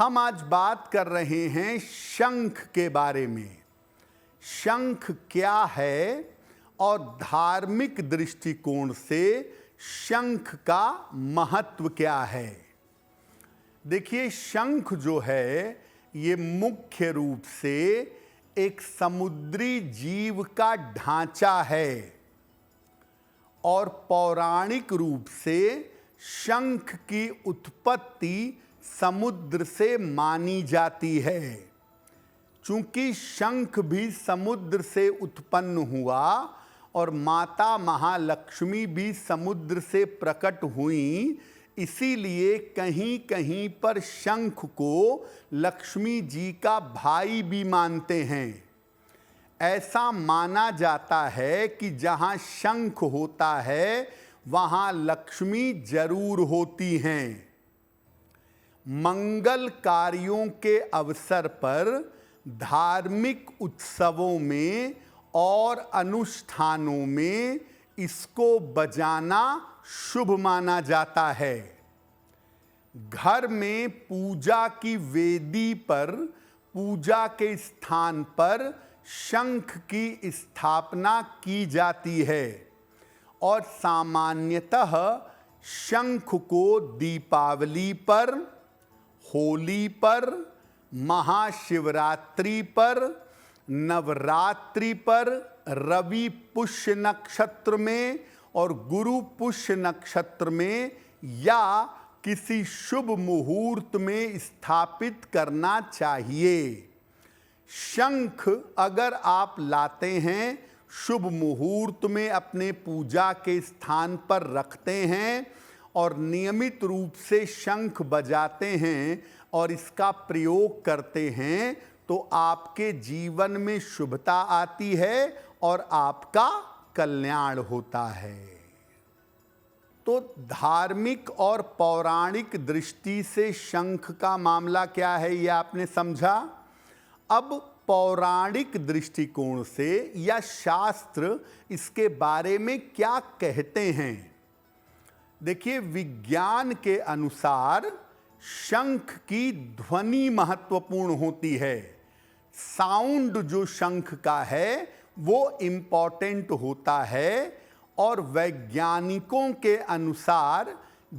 हम आज बात कर रहे हैं शंख के बारे में। शंख क्या है और धार्मिक दृष्टिकोण से शंख का महत्व क्या है। देखिए, शंख जो है ये मुख्य रूप से एक समुद्री जीव का ढांचा है और पौराणिक रूप से शंख की उत्पत्ति समुद्र से मानी जाती है। चूंकि शंख भी समुद्र से उत्पन्न हुआ और माता महालक्ष्मी भी समुद्र से प्रकट हुई, इसीलिए कहीं कहीं पर शंख को लक्ष्मी जी का भाई भी मानते हैं। ऐसा माना जाता है कि जहाँ शंख होता है वहाँ लक्ष्मी जरूर होती हैं। मंगल कार्यों के अवसर पर धार्मिक उत्सवों में और अनुष्ठानों में इसको बजाना शुभ माना जाता है। घर में पूजा की वेदी पर, पूजा के स्थान पर शंख की स्थापना की जाती है और सामान्यतः शंख को दीपावली पर, होली पर, महाशिवरात्रि पर, नवरात्रि पर, रवि पुष्य नक्षत्र में और गुरु पुष्य नक्षत्र में या किसी शुभ मुहूर्त में स्थापित करना चाहिए। शंख अगर आप लाते हैं, शुभ मुहूर्त में अपने पूजा के स्थान पर रखते हैं और नियमित रूप से शंख बजाते हैं और इसका प्रयोग करते हैं, तो आपके जीवन में शुभता आती है और आपका कल्याण होता है। तो धार्मिक और पौराणिक दृष्टि से शंख का मामला क्या है, यह आपने समझा। अब पौराणिक दृष्टिकोण से या शास्त्र इसके बारे में क्या कहते हैं। देखिए, विज्ञान के अनुसार शंख की ध्वनि महत्वपूर्ण होती है। साउंड जो शंख का है वो इम्पॉर्टेंट होता है और वैज्ञानिकों के अनुसार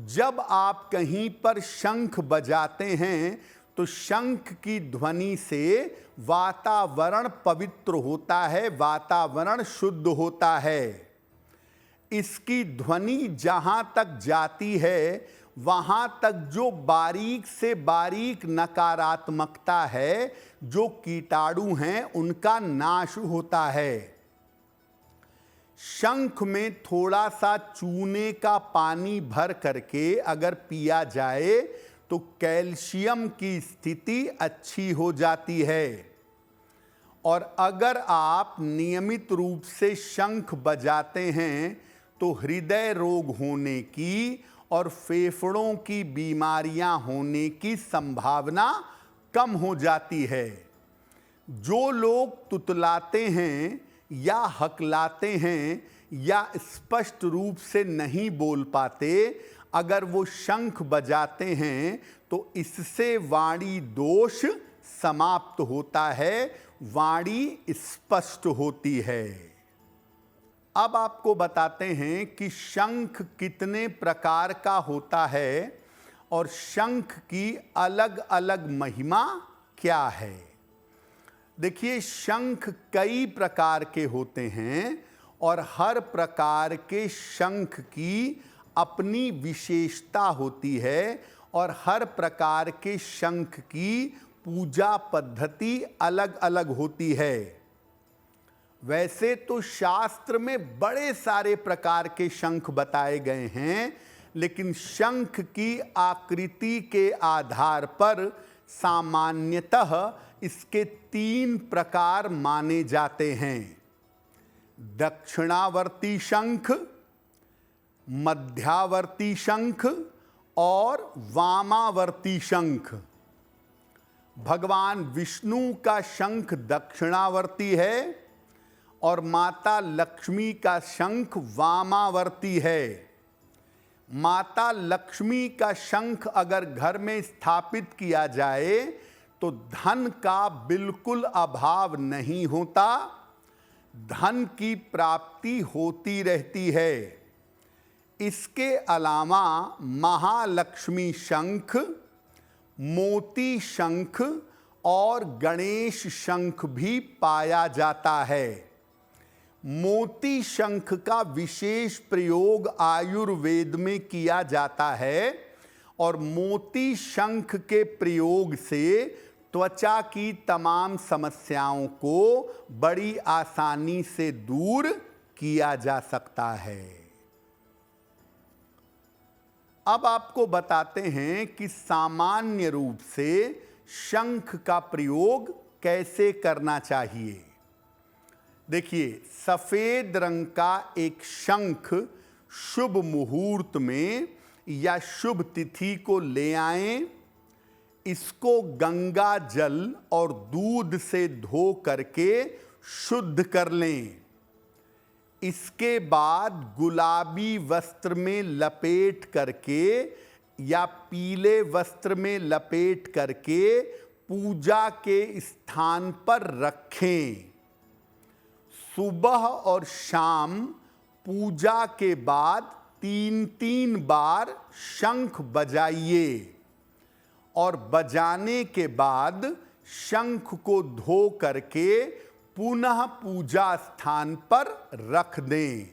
जब आप कहीं पर शंख बजाते हैं तो शंख की ध्वनि से वातावरण पवित्र होता है, वातावरण शुद्ध होता है। इसकी ध्वनि जहाँ तक जाती है वहाँ तक जो बारीक से बारीक नकारात्मकता है, जो कीटाणु हैं, उनका नाश होता है। शंख में थोड़ा सा चूने का पानी भर करके अगर पिया जाए तो कैल्शियम की स्थिति अच्छी हो जाती है। और अगर आप नियमित रूप से शंख बजाते हैं तो हृदय रोग होने की और फेफड़ों की बीमारियां होने की संभावना कम हो जाती है। जो लोग तुतलाते हैं या हकलाते हैं या स्पष्ट रूप से नहीं बोल पाते, अगर वो शंख बजाते हैं तो इससे वाणी दोष समाप्त होता है, वाणी स्पष्ट होती है। अब आपको बताते हैं कि शंख कितने प्रकार का होता है और शंख की अलग अलग महिमा क्या है। देखिए, शंख कई प्रकार के होते हैं और हर प्रकार के शंख की अपनी विशेषता होती है और हर प्रकार के शंख की पूजा पद्धति अलग अलग होती है। वैसे तो शास्त्र में बड़े सारे प्रकार के शंख बताए गए हैं, लेकिन शंख की आकृति के आधार पर सामान्यतः इसके 3 प्रकार माने जाते हैं। दक्षिणावर्ती शंख, मध्यावर्ती शंख और वामावर्ती शंख। भगवान विष्णु का शंख दक्षिणावर्ती है और माता लक्ष्मी का शंख वामावर्ती है। माता लक्ष्मी का शंख अगर घर में स्थापित किया जाए तो धन का बिल्कुल अभाव नहीं होता, धन की प्राप्ति होती रहती है। इसके अलावा महालक्ष्मी शंख, मोती शंख और गणेश शंख भी पाया जाता है। मोती शंख का विशेष प्रयोग आयुर्वेद में किया जाता है और मोती शंख के प्रयोग से त्वचा की तमाम समस्याओं को बड़ी आसानी से दूर किया जा सकता है। अब आपको बताते हैं कि सामान्य रूप से शंख का प्रयोग कैसे करना चाहिए। देखिए, सफेद रंग का एक शंख शुभ मुहूर्त में या शुभ तिथि को ले आएं, इसको गंगा जल और दूध से धो करके शुद्ध कर लें। इसके बाद गुलाबी वस्त्र में लपेट करके या पीले वस्त्र में लपेट करके पूजा के स्थान पर रखें। सुबह और शाम पूजा के बाद 3-3 बार शंख बजाइए और बजाने के बाद शंख को धो करके पुनः पूजा स्थान पर रख दें।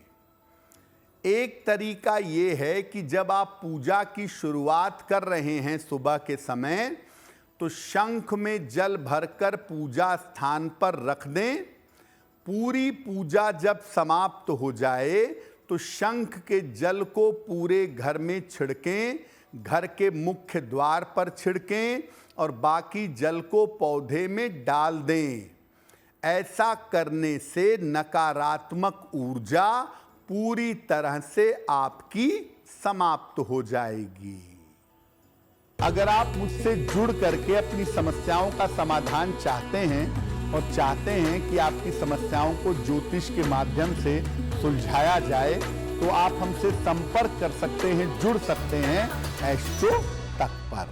एक तरीका ये है कि जब आप पूजा की शुरुआत कर रहे हैं सुबह के समय, तो शंख में जल भरकर पूजा स्थान पर रख दें। पूरी पूजा जब समाप्त हो जाए तो शंख के जल को पूरे घर में छिड़कें, घर के मुख्य द्वार पर छिड़कें और बाकी जल को पौधे में डाल दें। ऐसा करने से नकारात्मक ऊर्जा पूरी तरह से आपकी समाप्त हो जाएगी। अगर आप मुझसे जुड़ करके अपनी समस्याओं का समाधान चाहते हैं और चाहते हैं कि आपकी समस्याओं को ज्योतिष के माध्यम से सुलझाया जाए, तो आप हमसे संपर्क कर सकते हैं, जुड़ सकते हैं एस्ट्रो तक पर।